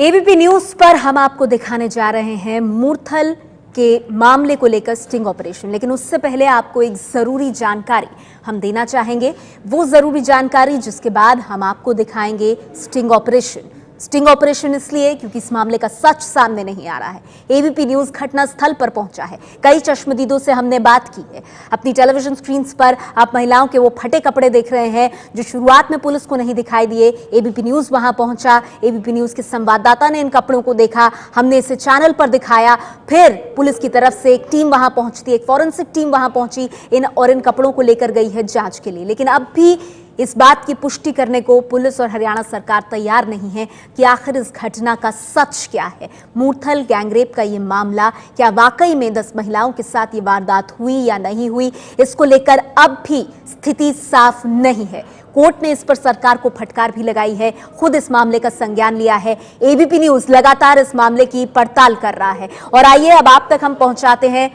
ABP news पर हम आपको दिखाने जा रहे हैं मूर्थल के मामले को लेकर स्टिंग ऑपरेशन। लेकिन उससे पहले आपको एक जरूरी जानकारी हम देना चाहेंगे, वो जरूरी जानकारी जिसके बाद हम आपको दिखाएंगे स्टिंग ऑपरेशन। स्टिंग ऑपरेशन इसलिए क्योंकि इस मामले का सच सामने नहीं आ रहा है। एबीपी न्यूज घटना स्थल पर पहुंचा है, कई चश्मदीदों से हमने बात की है। अपनी टेलीविजन स्क्रीन पर आप महिलाओं के वो फटे कपड़े देख रहे हैं जो शुरुआत में पुलिस को नहीं दिखाई दिए। एबीपी न्यूज वहां पहुंचा, एबीपी न्यूज के संवाददाता ने इन कपड़ों को देखा, हमने इसे चैनल पर दिखाया, फिर पुलिस की तरफ से एक टीम वहां पहुंचती, एक फॉरेंसिक टीम वहां पहुंची इन कपड़ों को लेकर गई है जांच के लिए। लेकिन अब भी इस बात की पुष्टि करने को पुलिस और हरियाणा सरकार तैयार नहीं है कि आखिर इस घटना का सच क्या है। मूर्थल गैंगरेप का ये मामला, क्या वाकई में 10 महिलाओं के साथ ये वारदात हुई या नहीं हुई, इसको लेकर अब भी स्थिति साफ नहीं है। कोर्ट ने इस पर सरकार को फटकार भी लगाई है, खुद इस मामले का संज्ञान लिया है। एबीपी न्यूज लगातार इस मामले की पड़ताल कर रहा है और आइए अब आप तक हम पहुंचाते हैं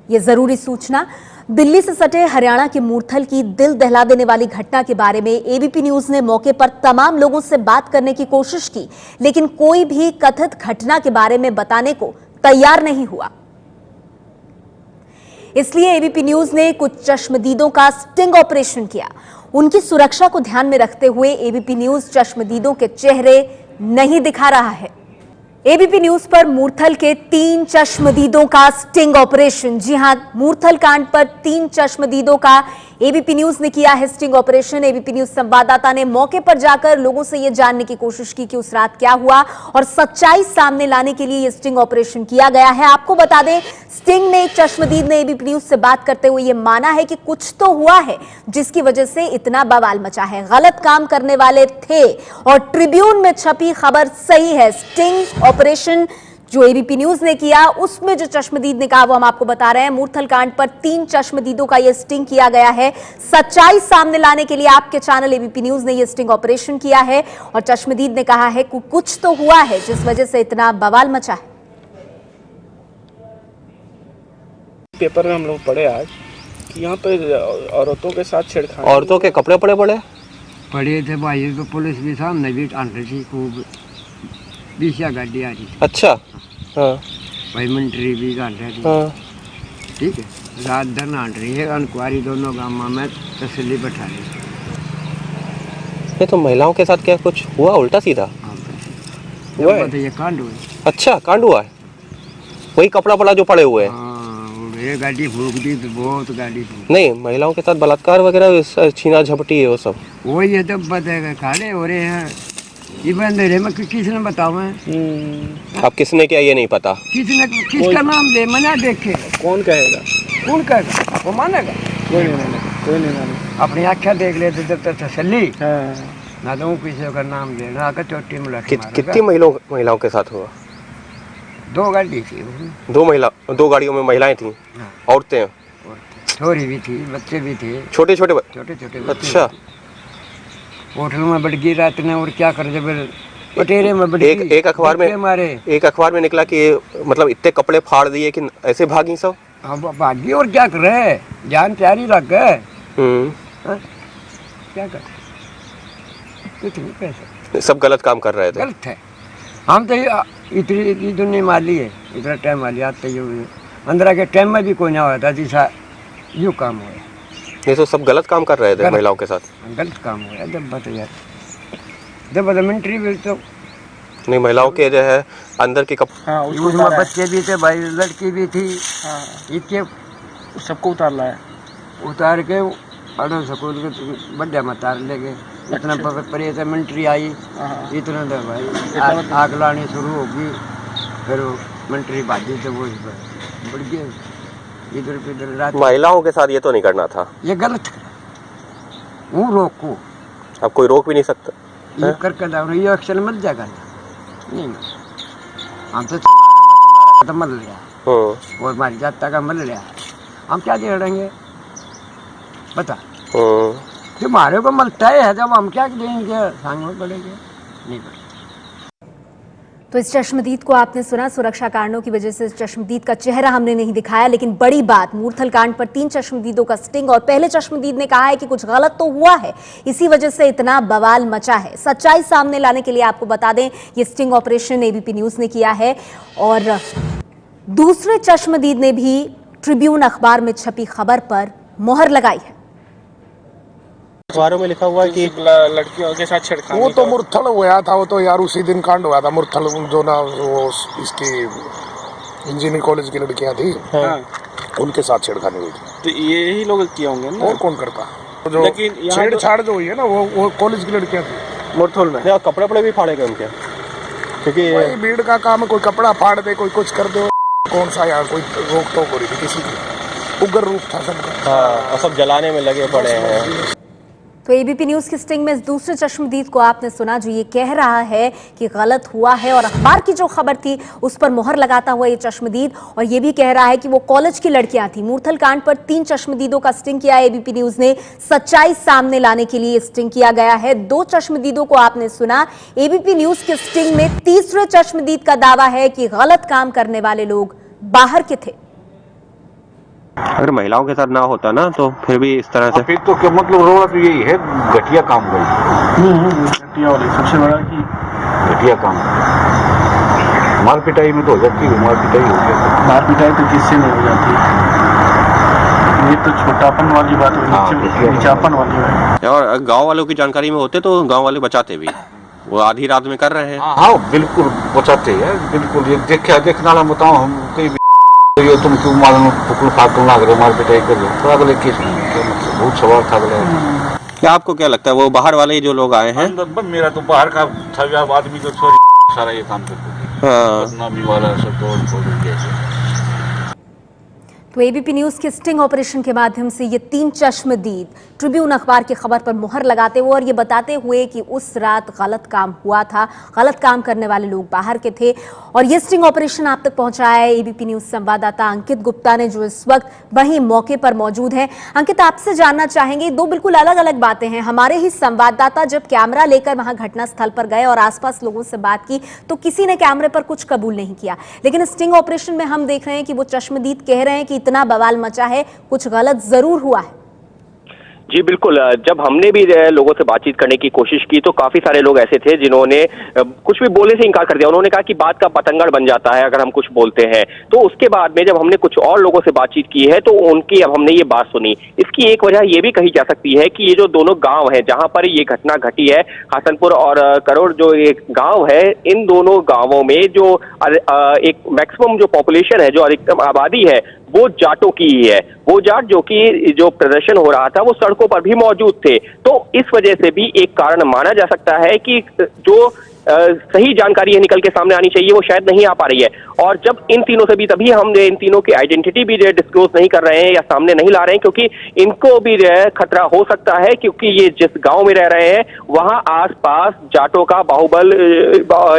ये जरूरी सूचना। दिल्ली से सटे हरियाणा के मूर्थल की दिल दहला देने वाली घटना के बारे में एबीपी न्यूज ने मौके पर तमाम लोगों से बात करने की कोशिश की, लेकिन कोई भी कथित घटना के बारे में बताने को तैयार नहीं हुआ। इसलिए एबीपी न्यूज ने कुछ चश्मदीदों का स्टिंग ऑपरेशन किया। उनकी सुरक्षा को ध्यान में रखते हुए एबीपी न्यूज चश्मदीदों के चेहरे नहीं दिखा रहा है। एबीपी न्यूज पर मूर्थल के 3 चश्मदीदों का स्टिंग ऑपरेशन। जी हां, मूर्थल कांड पर 3 चश्मदीदों का एबीपी न्यूज ने किया है स्टिंग ऑपरेशन। एबीपी न्यूज संवाददाता ने मौके पर जाकर लोगों से यह जानने की कोशिश की कि उस रात क्या हुआ और सच्चाई सामने लाने के लिए यह स्टिंग ऑपरेशन किया गया है। आपको बता दें, स्टिंग में एक चश्मदीद ने एबीपी न्यूज से बात करते हुए यह माना है कि कुछ तो हुआ है जिसकी वजह से इतना बवाल मचा है। गलत काम करने वाले थे और ट्रिब्यून में छपी खबर सही है। स्टिंग ऑपरेशन जो एबीपी न्यूज ने किया उसमें जो चश्मदीद ने कहा वो हम आपको बता रहे हैं। मूर्थल कांड पर 3 चश्मदीदों का यह स्टिंग किया गया है। सच्चाई सामने लाने के लिए आपके चैनल एबीपी न्यूज ने यह स्टिंग ऑपरेशन किया है और चश्मदीद ने कहा है कि कुछ तो हुआ है जिस वजह से इतना बवाल मचा है। पेपर में हम लोग पढ़े आज कि यहाँ पे औरतों के साथ छेड़खानी, औरतों के कपड़े पड़े थे भाई। तो पुलिस भी सामने भी टांट रही थी, खूब 20 गाड़ी आ रही थी। अच्छा, हाँ भाई मंत्री भी गांठ रही थी। हाँ। ठीक है, रात धर आंट रही है, अनकुआरी दोनों गाँव में तसल्ली बैठा रही। ये तो महिलाओं के साथ क्या कुछ हुआ उल्टा सीधा हुआ है? ये कांड हुआ। अच्छा, कांड हुआ है, वही कपड़ा पड़ा जो पड़े हुए हैं। ये गाड़ी फूक दी, बहुत गाड़ी फूक। नहीं, महिलाओं के साथ बलात्कार वगैरह, छीना झपटी है वो सब वही है। तो बताएगा खड़े हो रहे हैं ये बंदे में, किसने बतावा है? अब किसने क्या ये नहीं पता। किसका नाम दे, मना देखे कौन कहेगा? कौन कहेगा? वो मानेगा? कोई नहीं माने। अपनी आँखें देख लेते जब तक तसल्ली ना तो किसी का नाम देना आकर चोटी में लगे। कितनी महिलाओं के साथ हुआ? 2 गाड़ी थी। 2 गाड़ियों में महिलाएं थी, औरतें, छोरी भी थी, बच्चे भी थे, छोटे छोटे। अच्छा, होटल में बढ़ गई रात ने, और क्या कर जब पटेरे में बढ़ गई। एक अखबार में निकला कि मतलब इतने कपड़े फाड़ दिए कि ऐसे भागी सब। अब भागी और क्या कर रहे, जान प्यारी रख गए। क्या कर, कुछ नहीं कह सकते। सब गलत काम कर रहे थे। गलत है। हम तो इतनी दुनिया माली है, इतना टाइम माली आते ही अंदर के टाइम में भी कोई ना होता जैसा यूँ काम हुआ। ये तो सब गलत काम कर रहे थे महिलाओं के साथ। गलत काम हुआ जब बता यार, जब मिलिट्री भी तो नहीं, महिलाओं के जो है अंदर के उसमें बच्चे भी थे भाई, लड़की भी थी। इतने सबको उतार लाया, उतार के अड़ो स्कूल के बड्डे में तार ले गए। इतना परे से मिलिट्री आई, इतना तो भाई आग लानी शुरू होगी। फिर मिलिट्री भाजी तो वो बढ़ गया इधर उधर। रात महिलाओं के साथ ये तो नहीं करना था, ये गलत है। वो रोको, अब कोई रोक भी नहीं सकता। ये करके दाव ये एक्शन मत जाएगा नहीं। हम तो तुम्हारा तो मल लिया और हमारी जाता का मल लिया, हम क्या देंगे बता। तुम्हारे को मलता है जब हम क्या देंगे, सांग में पड़ेंगे नहीं पड़ेंगे। तो इस चश्मदीद को आपने सुना। सुरक्षा कारणों की वजह से इस चश्मदीद का चेहरा हमने नहीं दिखाया, लेकिन बड़ी बात, मूर्थल कांड पर 3 चश्मदीदों का स्टिंग, और पहले चश्मदीद ने कहा है कि कुछ गलत तो हुआ है, इसी वजह से इतना बवाल मचा है। सच्चाई सामने लाने के लिए आपको बता दें, ये स्टिंग ऑपरेशन एबीपी न्यूज ने किया है, और दूसरे चश्मदीद ने भी ट्रिब्यून अखबार में छपी खबर पर मोहर लगाई है। अखबारों में लिखा हुआ है कि लड़कियों के साथ छेड़खानी। वो तो मुरथल हुआ था, वो तो यार उसी दिन कांड हुआ था मुरथल, जो ना वो इसकी इंजीनियरिंग कॉलेज की लड़कियां थी, हाँ। उनके साथ छेड़खानी हुई थी। तो यही लोग किए होंगे ना। और कौन करता? जो लेकिन छेड़छाड़ जो हुई है ना, वो कॉलेज की लड़कियां थी मुरथल में। कपड़े वपड़े भी फाड़े गए उनके, क्योंकि वही भीड़ का काम है, कोई कपड़ा फाड़ दे, कोई कुछ कर दे। कौन सा यार कोई रोक टोक हो रही थी किसी की? उग्र रूप था सबका। हाँ, सब जलाने में लगे पड़े हैं। तो एबीपी न्यूज की स्टिंग में इस दूसरे चश्मदीद को आपने सुना, जो ये कह रहा है कि गलत हुआ है, और अखबार की जो खबर थी उस पर मोहर लगाता हुआ ये चश्मदीद, और ये भी कह रहा है कि वो कॉलेज की लड़कियां थी। मूर्थल कांड पर 3 चश्मदीदों का स्टिंग किया एबीपी न्यूज ने। सच्चाई सामने लाने के लिए स्टिंग किया गया है। 2 चश्मदीदों को आपने सुना। एबीपी न्यूज के स्टिंग में तीसरे चश्मदीद का दावा है कि गलत काम करने वाले लोग बाहर के थे। अगर महिलाओं के साथ ना होता ना तो फिर भी इस तरह से फिर तो क्या मतलब रोड़ा तो यही है, घटिया काम करी, घटिया वाली सबसे बड़ा कि घटिया काम। मार पिटाई में तो हो जाती है, मार पिटाई हो गई। मार पिटाई तो किससे नहीं हो जाती, ये तो छोटापन वाली बात हुई, नीचापन वाली है। और गांव वालों की जानकारी में होते तो गांव वाले बचाते भी, वो आधी रात में कर रहे हैं। हाँ बिल्कुल बचाते हैं, बिल्कुल। ये देखना ना बताओ, हम कई ये तुम क्यों मालूम पकड़ फाकड़ ना करो, मार पिटाई कर लो, तो अगले केस में मतलब बहुत सवाल था अगले। क्या आपको क्या लगता है, वो बाहर वाले जो लोग आए हैं? मेरा तो बाहर का था, आदमी तो सॉरी सारा ये काम करते हाँ। बदनामी वाला सब तो तो एबीपी न्यूज के स्टिंग ऑपरेशन के माध्यम से ये 3 चश्मदीद ट्रिब्यून अखबार की खबर पर मुहर लगाते हुए और ये बताते हुए कि उस रात गलत काम हुआ था, गलत काम करने वाले लोग बाहर के थे। और ये स्टिंग ऑपरेशन आप तक पहुंचाया है एबीपी न्यूज संवाददाता अंकित गुप्ता ने, जो इस वक्त वहीं मौके पर मौजूद है। अंकित, आपसे जानना चाहेंगे, 2 बिल्कुल अलग अलग बातें हैं। हमारे ही संवाददाता जब कैमरा लेकर वहां घटना स्थल पर गए और आसपास लोगों से बात की तो किसी ने कैमरे पर कुछ कबूल नहीं किया, लेकिन स्टिंग ऑपरेशन में हम देख रहे हैं कि वो चश्मदीद कह रहे हैं कि इतना बवाल मचा है, कुछ गलत जरूर हुआ है। जी बिल्कुल, जब हमने भी लोगों से बातचीत करने की कोशिश की तो काफी सारे लोग ऐसे थे जिन्होंने कुछ भी बोलने से इनकार कर दिया। उन्होंने कहा कि बात का बतंगड़ बन जाता है अगर हम कुछ बोलते हैं। तो उसके बाद में जब हमने कुछ और लोगों से बातचीत की है तो उनकी अब हमने ये बात सुनी। इसकी एक वजह ये भी कही जा सकती है कि ये जो दोनों गांव हैं जहां पर ये घटना घटी है, हसनपुर और करोड़ जो एक गांव है, इन दोनों गांवों में जो एक मैक्सिमम जो पॉपुलेशन है, जो अधिकतम आबादी है, वो जाटों की ही है। वो जाट जो कि जो प्रदर्शन हो रहा था वो सड़कों पर भी मौजूद थे। तो इस वजह से भी एक कारण माना जा सकता है कि जो सही जानकारी है निकल के सामने आनी चाहिए वो शायद नहीं आ पा रही है। और जब इन तीनों से भी, तभी हम इन तीनों की आइडेंटिटी भी डिस्क्लोज नहीं कर रहे हैं या सामने नहीं ला रहे हैं, क्योंकि इनको भी खतरा हो सकता है, क्योंकि ये जिस गांव में रह रहे हैं वहां आसपास जाटों का बाहुबल,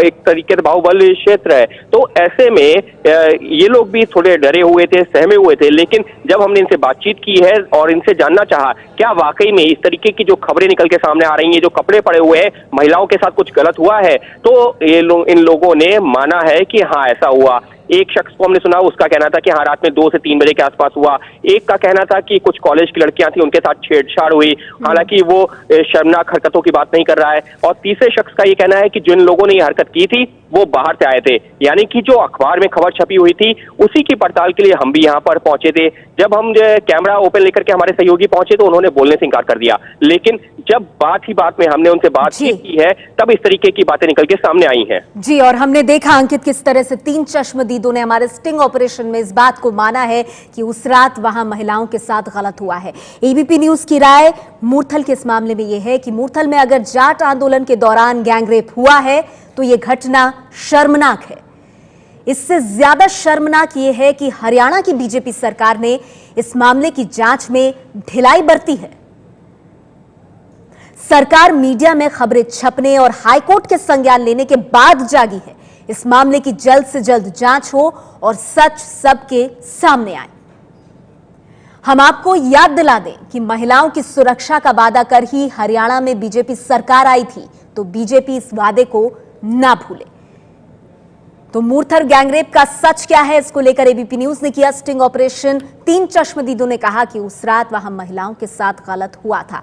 एक तरीके से बाहुबल क्षेत्र है। तो ऐसे में ये लोग भी थोड़े डरे हुए थे, सहमे हुए थे। लेकिन जब हमने इनसे बातचीत की है और इनसे जानना चाहा क्या वाकई में इस तरीके की जो खबरें निकल के सामने आ रही हैं, जो कपड़े पड़े हुए हैं, महिलाओं के साथ कुछ गलत हुआ है, तो इन लोगों ने माना है कि हाँ ऐसा हुआ। एक शख्स को हमने सुना, उसका कहना था कि हाँ रात में 2 से 3 बजे के आसपास हुआ। एक का कहना था कि कुछ कॉलेज की लड़कियां थी, उनके साथ छेड़छाड़ हुई, हालांकि वो शर्मनाक हरकतों की बात नहीं कर रहा है। और तीसरे शख्स का ये कहना है कि जिन लोगों ने ये हरकत की थी वो बाहर से आए थे, यानी कि जो अखबार में खबर छपी हुई थी उसी की पड़ताल के लिए हम भी यहाँ पर पहुंचे थे। जब हम कैमरा ओपन लेकर के हमारे सहयोगी पहुंचे तो उन्होंने बोलने से इंकार कर दिया, लेकिन जब बात ही बात में हमने उनसे बातचीत की है तब इस तरीके की बातें निकल के सामने आई हैं। जी, और हमने देखा अंकित किस तरह से 3 चश्मदीदों ने हमारे स्टिंग ऑपरेशन में इस बात को माना है कि उस रात वहां महिलाओं के साथ गलत हुआ है। एबीपी न्यूज की राय मूर्थल के इस मामले में यह है कि मूर्थल में अगर जाट आंदोलन के दौरान गैंगरेप हुआ है तो यह घटना शर्मनाक है। इससे ज्यादा शर्मनाक यह है कि हरियाणा की बीजेपी सरकार ने इस मामले की जांच में ढिलाई बरती है। सरकार मीडिया में खबरें छपने और हाईकोर्ट के संज्ञान लेने के बाद जागी है। इस मामले की जल्द से जल्द जांच हो और सच सबके सामने आए। हम आपको याद दिला दें कि महिलाओं की सुरक्षा का वादा कर ही हरियाणा में बीजेपी सरकार आई थी, तो बीजेपी इस वादे को ना भूले। तो मूर्थल गैंगरेप का सच क्या है, इसको लेकर एबीपी न्यूज ने किया स्टिंग ऑपरेशन। 3 चश्मदीदों ने कहा कि उस रात वहां महिलाओं के साथ गलत हुआ था।